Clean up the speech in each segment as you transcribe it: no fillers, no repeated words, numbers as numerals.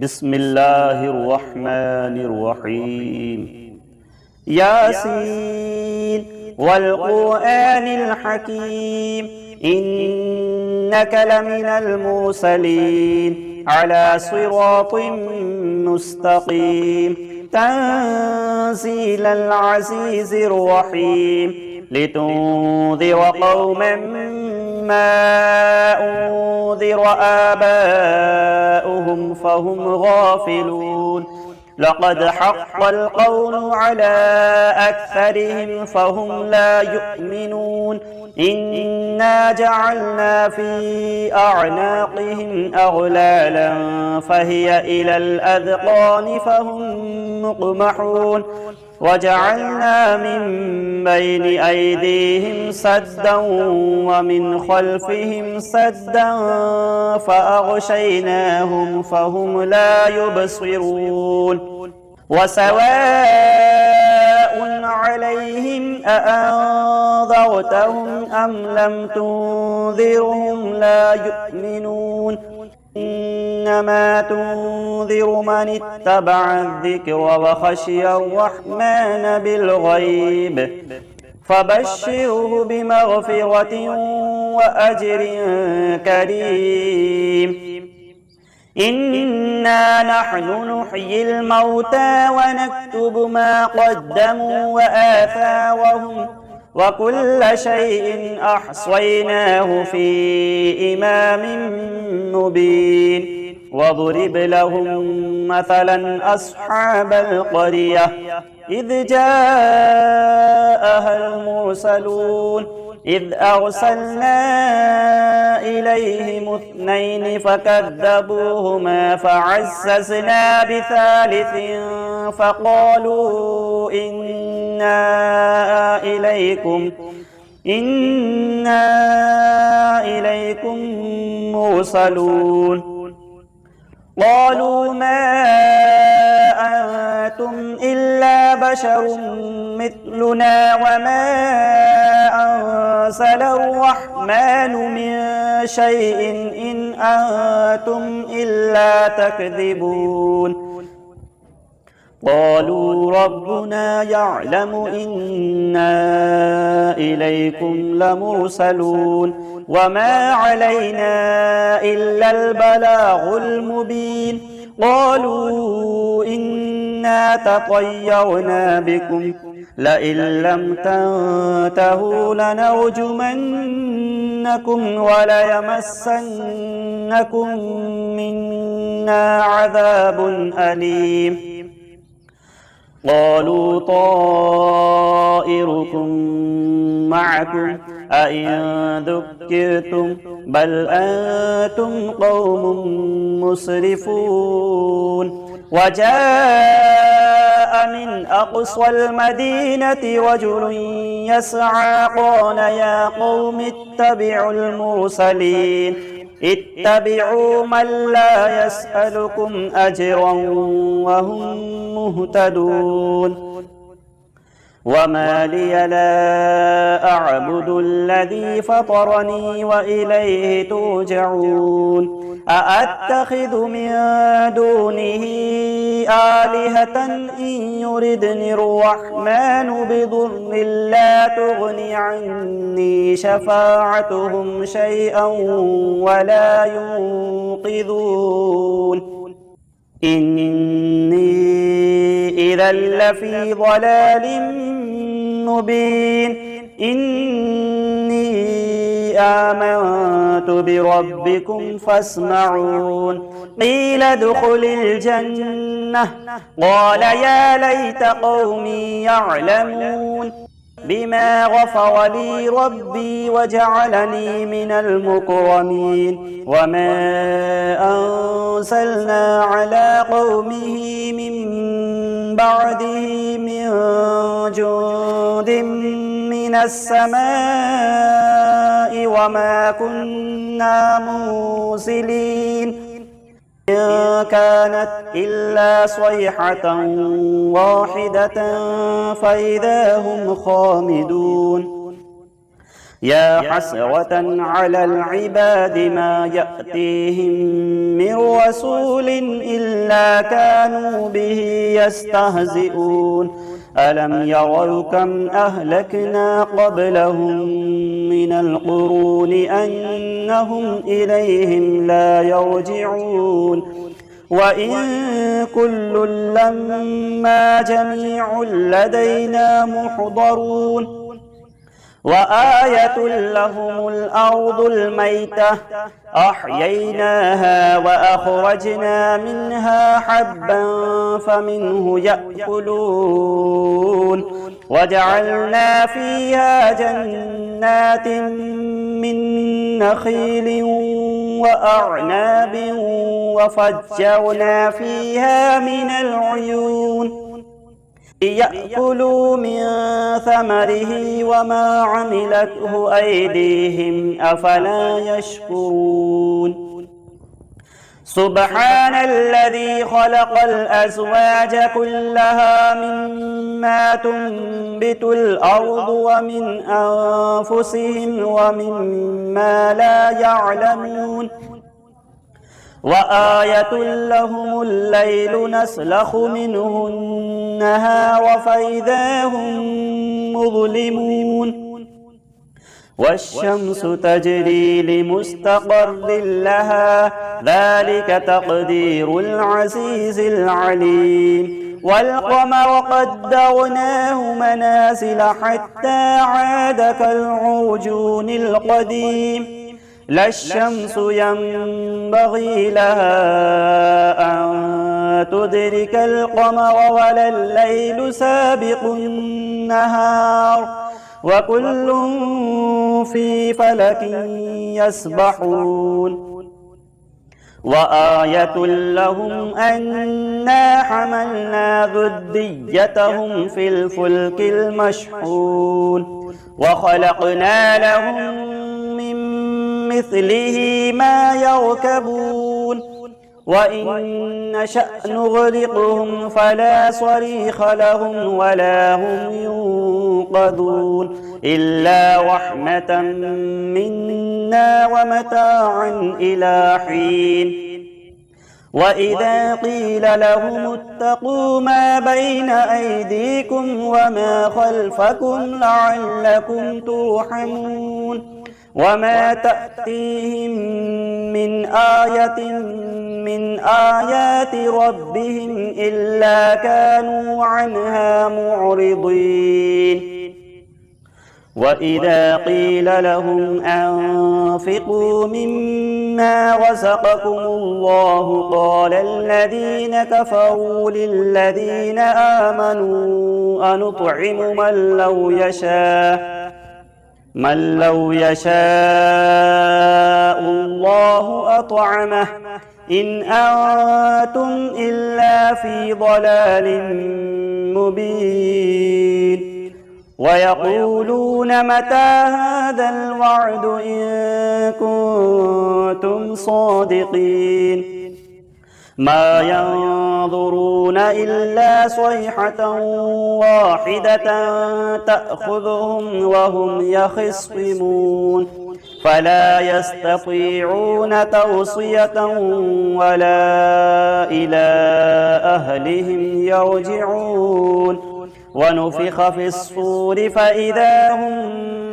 بسم الله الرحمن الرحيم. ياسين والقرآن الحكيم إنك لمن المرسلين على صراط مستقيم تنزيل العزيز الرحيم لتنذر قوما ما أنذر آباؤهم فهم غافلون لقد حق القول على أكثرهم فهم لا يؤمنون إنا جعلنا في أعناقهم أغلالا فهي إلى الأذقان فهم مقمحون وجعلنا من بين أيديهم سدا ومن خلفهم سدا فأغشيناهم فهم لا يبصرون وسواء عليهم أأنذرتهم أم لم تنذرهم لا يؤمنون إنما تنذر من اتبع الذكر وخشي الرحمن بالغيب فبشره بمغفرة وأجر كريم. إنا نحن نحيي الموتى ونكتب ما قدموا وآثارهم وكل شيء أحصيناه في إمام مبين واضرب لهم مثلا أصحاب القرية إذ جاءها المرسلون إذ أرسلنا إليهم اثنين فكذبوهما فعززنا بثالث فقالوا إنا إليكم مرسلون قالوا ما أنتم إلا بشر مثلنا وما أنزل الرحمن من شيء إن أنتم إلا تكذبون قالوا ربنا يعلم إنا إليكم لمرسلون وما علينا إلا البلاغ المبين قالوا إنا تطيرنا بكم لئن لم تنتهوا لنرجمنكم وليمسنكم منا عذاب أليم قالوا طائركم معكم أئن ذكرتم بل أنتم قوم مسرفون وجاء من أقصى المدينة رجل يسعى قال يا قوم اتبعوا المرسلين اتبعوا من لا يسألكم أجرا وهم مهتدون وما لي لا أعبد الذي فطرني وإليه ترجعون أأتخذ من دونه آلهة إن يردني الرحمن بضر لا تغني عني شفاعتهم شيئا ولا ينقذون إني إذا لفي ضلال مبين إني آمنت بربكم فاسمعون قيل ادخل الجنة قال يا ليت قومي يعلمون بما غفر لي ربي وجعلني من المكرمين وما أنزلنا على قومه من بعده من جند من السماء وما كنا منزلين إن كانت إلا صيحة واحدة فإذا هم خامدون يا حسرة على العباد ما يأتيهم من رسول إلا كانوا به يستهزئون ألم يروا كم أهلكنا قبلهم من القرون أنهم إليهم لا يرجعون وإن كل لما جميع لدينا محضرون وآية لهم الأرض الميتة أحييناها وأخرجنا منها حبا فمنه يأكلون وجعلنا فيها جنات من نخيل وأعناب وفجرنا فيها من العيون ليأكلوا من ثمره وما عملته أيديهم أفلا يشكرون سبحان الذي خلق الأزواج كلها مما تنبت الأرض ومن أنفسهم ومما لا يعلمون وآية لهم الليل نسلخ منه النهار فإذا هم مظلمون والشمس تجري لمستقر لها ذلك تقدير العزيز العليم والقمر قدرناه منازل حتى عاد كالعرجون القديم لا الشمس ينبغي لها أن تدرك القمر ولا الليل سابق النهار وكل في فلك يسبحون وآية لهم أنا حملنا ذريتهم في الفلك المشحون وخلقنا لهم من مثله ما يركبون وإن نشأ نغرقهم فلا صريخ لهم ولا هم ينقذون إلا رحمة منا ومتاعا إلى حين وإذا قيل لهم اتقوا ما بين أيديكم وما خلفكم لعلكم ترحمون وما تأتيهم من آية من آيات ربهم إلا كانوا عنها معرضين وإذا قيل لهم أنفقوا مما رزقكم الله قال الذين كفروا للذين آمنوا أنطعم من لو يشاء الله أطعمه إن أنتم إلا في ضلال مبين ويقولون متى هذا الوعد إن كنتم صادقين ما ينظرون إلا صيحة واحدة تأخذهم وهم يخصمون فلا يستطيعون توصية ولا إلى أهلهم يرجعون ونفخ في الصور فإذا هم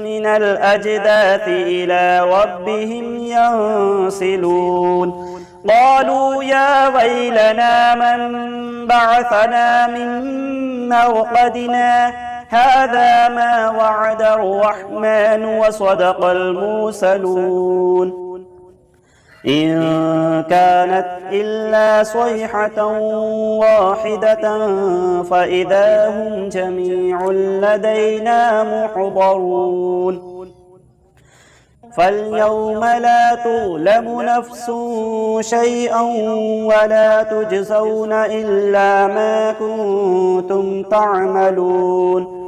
من الأجداث إلى ربهم ينسلون قالوا يا ويلنا من بعثنا من مرقدنا هذا ما وعد الرحمن وصدق المرسلون إن كانت إلا صيحة واحدة فإذا هم جميع لدينا محضرون فاليوم لا تظلم نفس شيئا ولا تجزون إلا ما كنتم تعملون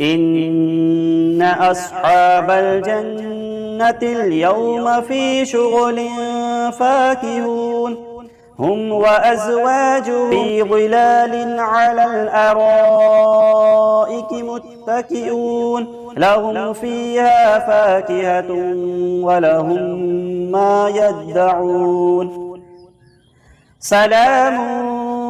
إن أصحاب الجنة اليوم في شغل فاكهون هم وأزواجهم في ظلال على الأرائك متكئون لهم فيها فاكهة ولهم ما يدعون سلام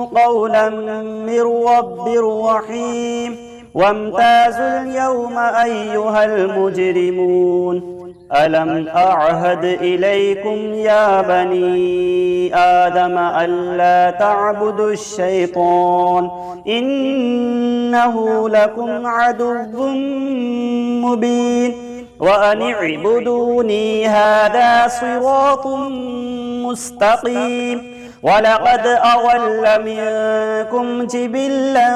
قولا من رب رحيم وامتازوا اليوم أيها المجرمون ألم أعهد إليكم يا بني آدم ألا تعبدوا الشيطان إنه لكم عدو مبين وأن اعبدوني هذا صراط مستقيم ولقد أضل منكم جبلا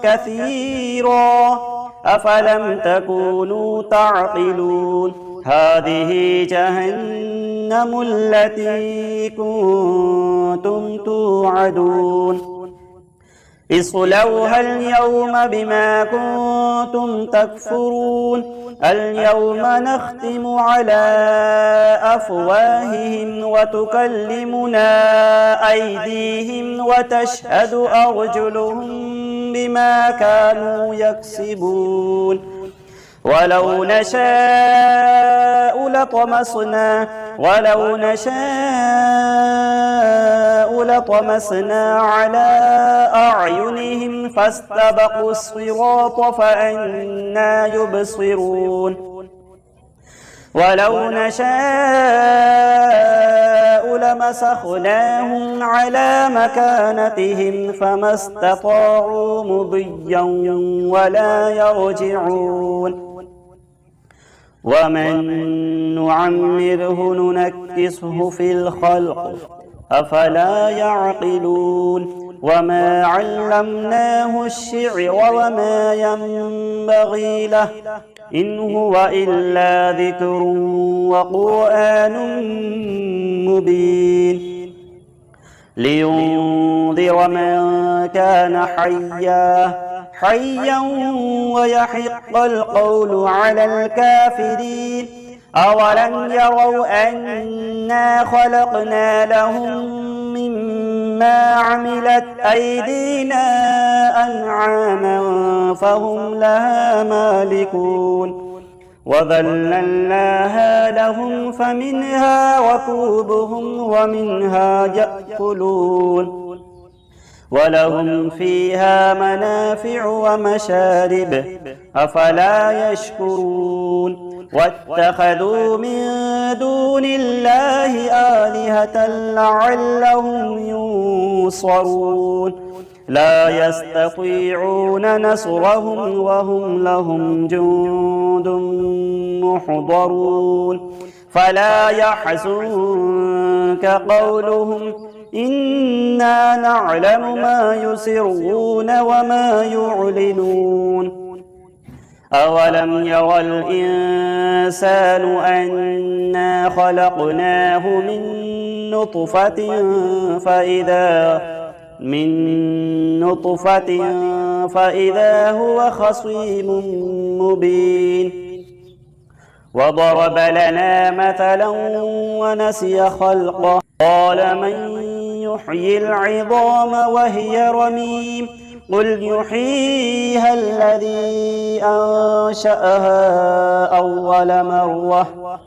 كثيرا أفلم تكونوا تعقلون هذه جهنم التي كنتم توعدون اصلوها اليوم بما كنتم تكفرون اليوم نختم على أفواههم وتكلمنا أيديهم وتشهد أرجلهم بما كانوا يكسبون ولو نشاء لطمسنا على أعينهم فاستبقوا الصراط فأنى يبصرون ولو نشاء لمسخناهم على مكانتهم فما استطاعوا مضيا ولا يرجعون ومن نعمره ننكسه في الخلق أفلا يعقلون وما علمناه الشعر وما ينبغي له إن هو إلا ذكر وقرآن مبين لينذر من كان حيا ويحق القول على الكافرين أولم يروا أنا خلقنا لهم مما عملت أيدينا أنعاما فهم لها مالكون وذللناها لهم فمنها ركوبهم ومنها يأكلون ولهم فيها منافع ومشارب أفلا يشكرون واتخذوا من دون الله آلهة لعلهم ينصرون لا يستطيعون نصرهم وهم لهم جند محضرون فلا يحزنك قولهم إنا نعلم ما يسرون وما يعلنون أولم يرى الإنسان أنا خلقناه من نطفة فإذا هو خصيم مبين وضرب لنا مثلا ونسي خلقه قال من يحيي العظام وهي رميم قل يحييها الذي أنشأها أول مرة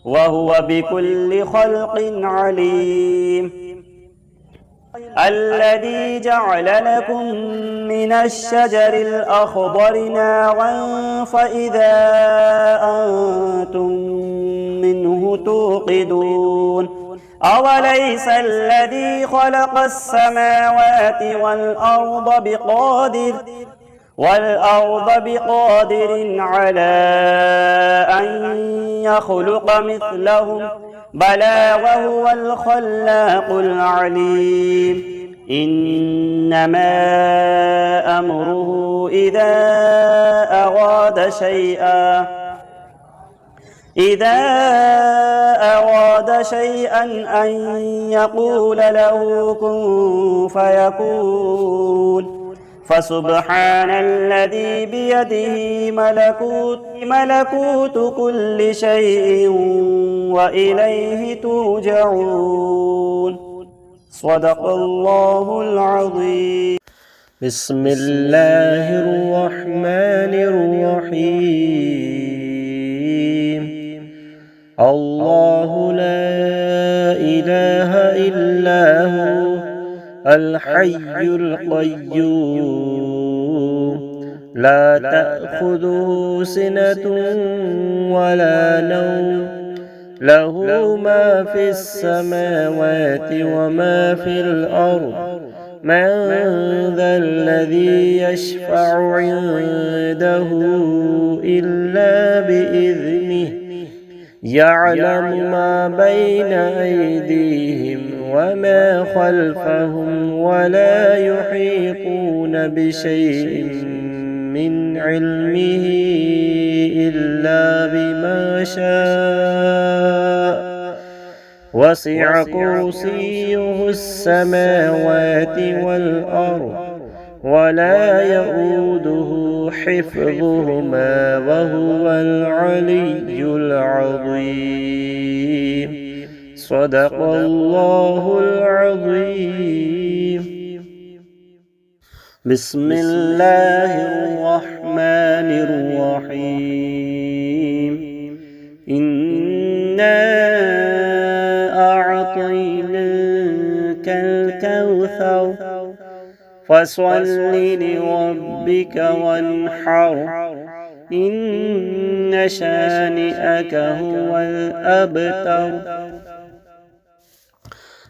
وهو بكل خلق عليم الذي جعل لكم من الشجر الأخضر نارا فإذا أنتم منه توقدون أوليس الذي خلق السماوات والأرض بقادر على أن يخلق مثلهم بلى وهو الخلاق العليم إنما أمره إذا أراد شيئا أن يقول له كن فيكون فسبحان الذي بيده ملكوت كل شيء وإليه ترجعون صدق الله العظيم. بسم الله الرحمن الرحيم. الله لا إله إلا هو الحي القيوم لا تأخذه سنة ولا نوم له ما في السماوات وما في الأرض من ذا الذي يشفع عنده إلا بإذنه يعلم ما بين أيديهم وما خلفهم ولا يحيطون بشيء من علمه إلا بما شاء وسع كرسيه السماوات والأرض ولا يؤوده حفظهما وهو العلي العظيم. صدق الله العظيم. بسم الله الرحمن الرحيم. إنا أعطيناك الكوثر فصل لربك وانحر إن شانئك هو الأبتر.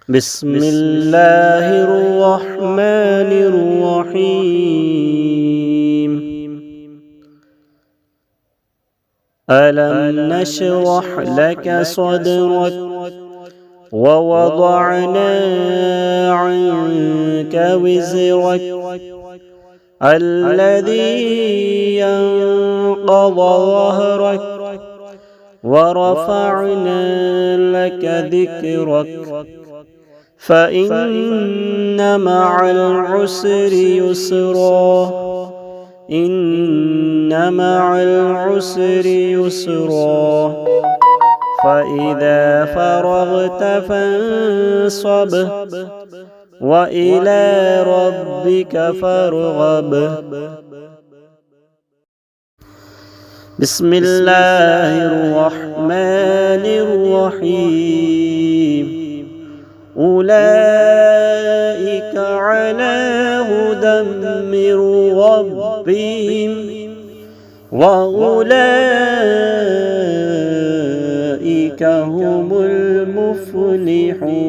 بسم الله الرحمن الرحيم. ألم نشرح لك صدرك ووضعنا عنك وزرك الذي ينقض ظهرك ورفعنا لك ذكرك فإن مع العسر يسرا إن مع العسر يسرا فإذا فرغت فانصب وإلى ربك فارغب. بسم الله الرحمن الرحيم. أولئك على هدى من ربهم وأولئك هم المفلحون.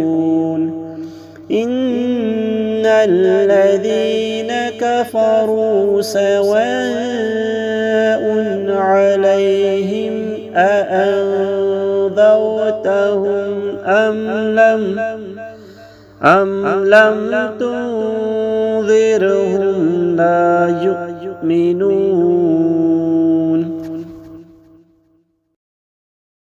إن الذين كفروا سواء عليهم أأنذرتهم أم لم تنذرهم لا يؤمنون.